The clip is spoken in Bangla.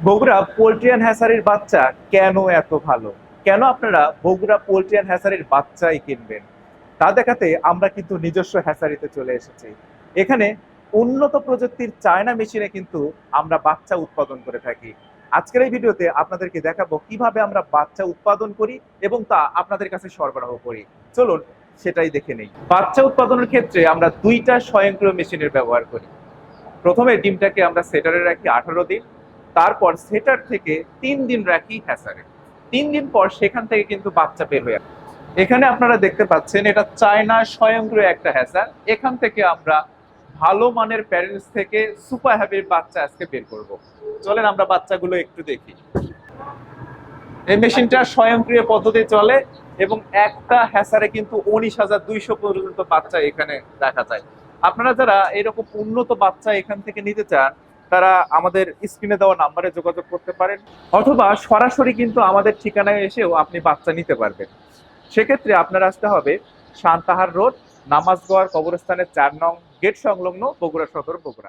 বগুড়া পোল্ট্রি অ্যান্ড হ্যাচারির বাচ্চা কেন এত ভালো? কেন আপনারা বগুড়া পোল্ট্রি অ্যান্ড হ্যাচারির বাচ্চাই কিনবেন? তা দেখাতে আমরা কিন্তু নিজস্ব হ্যাচারিতে চলে এসেছি। এখানে উন্নত প্রযুক্তির চায়না মেশিনে কিন্তু আমরা বাচ্চা উৎপাদন করে থাকি। আজকের এই ভিডিওতে আপনাদেরকে দেখাবো কিভাবে আমরা বাচ্চা উৎপাদন করি এবং তা আপনাদের কাছে সরবরাহ করি। চলুন সেটাই দেখে নেই। বাচ্চা উৎপাদনের ক্ষেত্রে আমরা দুইটা স্বয়ংক্রিয় মেশিনের ব্যবহার করি। প্রথমে ডিমটাকে আমরা সেটারে রাখি 18 দিন, তারপর সেটার থেকে 3 দিন রাখি হ্যাসারে। 3 দিন পর সেখান থেকে কিন্তু বাচ্চা বের হয়ে আসে। এখানে আপনারা দেখতে পাচ্ছেন এটা চায়না স্বয়ংক্রিয় একটা হ্যাসার। এখান থেকে আমরা ভালো মানের প্যারেন্টস থেকে সুপার হ্যাবির বাচ্চা আজকে বের করব। চলেন আমরা বাচ্চাগুলো একটু দেখি। এই মেশিনটা স্বয়ংক্রিয় পদ্ধতি চলে এবং একটা হ্যাসারে কিন্তু 19,200 পর্যন্ত বাচ্চা এখানে দেখা যায়। আপনারা যারা এরকম উন্নত বাচ্চা এখান থেকে নিতে চান, তারা আমাদের স্ক্রিনে দেওয়া নাম্বারে যোগাযোগ করতে পারেন, অথবা সরাসরি কিন্তু আমাদের ঠিকানায় এসেও আপনি বাচ্চা নিতে পারবেন। সেক্ষেত্রে আপনার আসতে হবে সান্তাহার রোড, নামাজগড় কবরস্থানের 4 নং গেট সংলগ্ন, বগুড়া সদর, বগুড়া।